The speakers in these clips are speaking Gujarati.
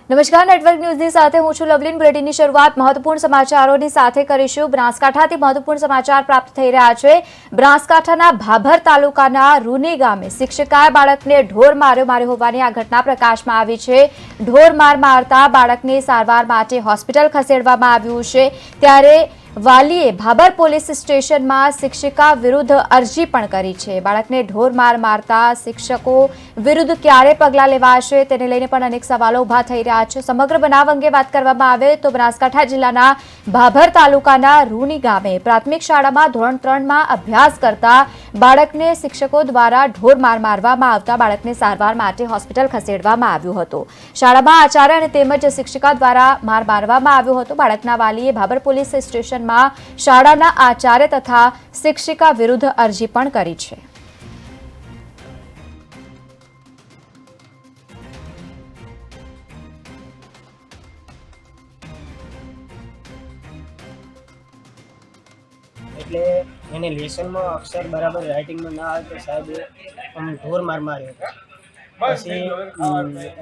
નમસ્કાર, નેટવર્ક ન્યૂઝની સાથે હું છું લવલીન. બુલેટિનની શરૂઆત મહત્વપૂર્ણ સમાચારોની સાથે કરીશું. બનાસકાંઠાથી મહત્વપૂર્ણ સમાચાર પ્રાપ્ત થઈ રહ્યા છે. બનાસકાંઠાના ભાભર તાલુકાના રૂની ગામે શિક્ષિકાએ બાળકને ઢોર માર્યો હોવાની આ ઘટના પ્રકાશમાં આવી છે. ઢોર મારતા બાળકને સારવાર માટે હોસ્પિટલ ખસેડવામાં આવ્યું છે. ત્યારે વાલીએ ભાભર પોલીસ સ્ટેશનમાં શિક્ષિકા વિરુદ્ધ અરજી પણ કરી છે. બાળકને ઢોર મારતા શિક્ષકો વિરુદ્ધ ક્યારે પગલાં લેવાશે તેને લઈને પણ અનેક સવાલો ઉભા થઈ રહ્યા છે. સમગ્ર બનાવ અંગે વાત કરવામાં આવે તો બનાસકાંઠા જિલ્લાના ભાભર તાલુકાના રૂની ગામે પ્રાથમિક શાળામાં ધોરણ 3માં અભ્યાસ કરતા બાળકને શિક્ષકો દ્વારા ઢોર મારવામાં આવતા બાળકને સારવાર માટે હોસ્પિટલ ખસેડવામાં આવ્યું હતું. શાળામાં આચાર્ય અને તેમજ શિક્ષિકા દ્વારા મારવામાં આવ્યો હતો. બાળકના વાલીએ ભાભર પોલીસ સ્ટેશન શાળાના આચાર્ય તથા શિક્ષિકા વિરુદ્ધ અરજી પણ કરી છે. એટલે એને લેસનમાં અક્ષર બરાબર રાઇટિંગમાં ના આવે તો સાહેબે ઢોર માર્યો હતો. પછી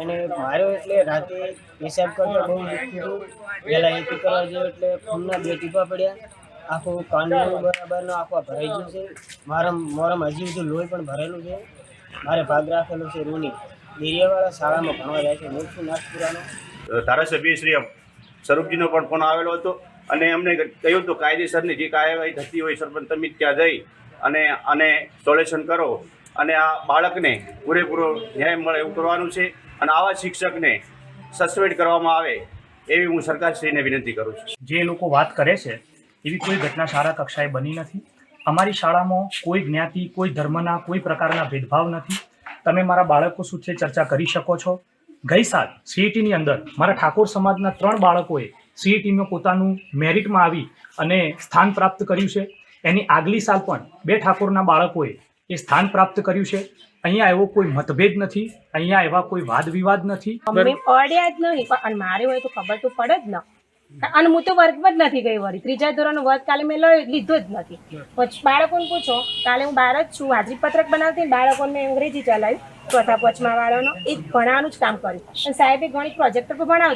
એને માર્યો એટલે રાતે પેશાબ કરતો બહુ દુખતું હતું. પહેલાં એથી કરવા જોઈએ એટલે ખૂનના 2 ટીપા પડ્યા. આખું કાનનું બરાબરનો આખો ભરાઈ ગયું છે. મોરમ હજી બધું લોહી પણ ભરેલું છે. મારે ભાગ રાખેલો છે રૂની દેરિયાવાળા શાળામાં ભણવા જાય છે. મોટું નાગપુરાનો ધારાસભ્ય શ્રી સ્વરૂપજીનો પણ ફોન આવેલો હતો અને અમને કહ્યું હતું કાયદેસરની જે કાર્યવાહી થતી હોય સરપંચ તમે ત્યાં જઈ અને સોલ્યુશન કરો અને આ બાળકને પૂરેપૂરો ન્યાય મળે એવું કરવાનું છે. અને આવા શિક્ષકને સસ્પેન્ડ કરવામાં આવે એવી હું સરકારશ્રીને વિનંતી કરું છું. જે લોકો વાત કરે છે એવી કોઈ ઘટના શાળા કક્ષાએ બની નથી. અમારી શાળામાં કોઈ જ્ઞાતિ, કોઈ ધર્મના કોઈ પ્રકારના ભેદભાવ નથી. તમે મારા બાળકો સાથે ચર્ચા કરી શકો છો. ગઈ સાલ સીઈટીની અંદર મારા ઠાકોર સમાજના 3 બાળકોએ સીઈટીમાં પોતાનું મેરિટમાં આવી અને સ્થાન પ્રાપ્ત કર્યું છે. એની આગલી સાલ પણ 2 ઠાકોરના બાળકોએ એ સ્થાન પ્રાપ્ત કર્યું છે. અહીંયા એવો કોઈ મતભેદ નથી, અહીંયા એવા કોઈ વાદ વિવાદ નથી. અમે પડ્યા જ નહીં, પણ મારે હોય તો ખબર તો પડે જ ને. અને હું તો વર્ગમાં જ નથી ગઈ. વળી 3જા ધોરણનો વર્ગ કાલે મેં લીધો જ નથી. પછી બાળકોને પૂછો, કાલે હું બહાર જ છું, હાજરી પત્રક બનાવતી, બાળકોને મેં અંગ્રેજી ચલાવ્યું 4થા 5મા વાળાનો. એ ભણાવવાનું જ કામ કર્યું. અને સાહેબે ગણિત પ્રોજેક્ટર પર ભણાવતા.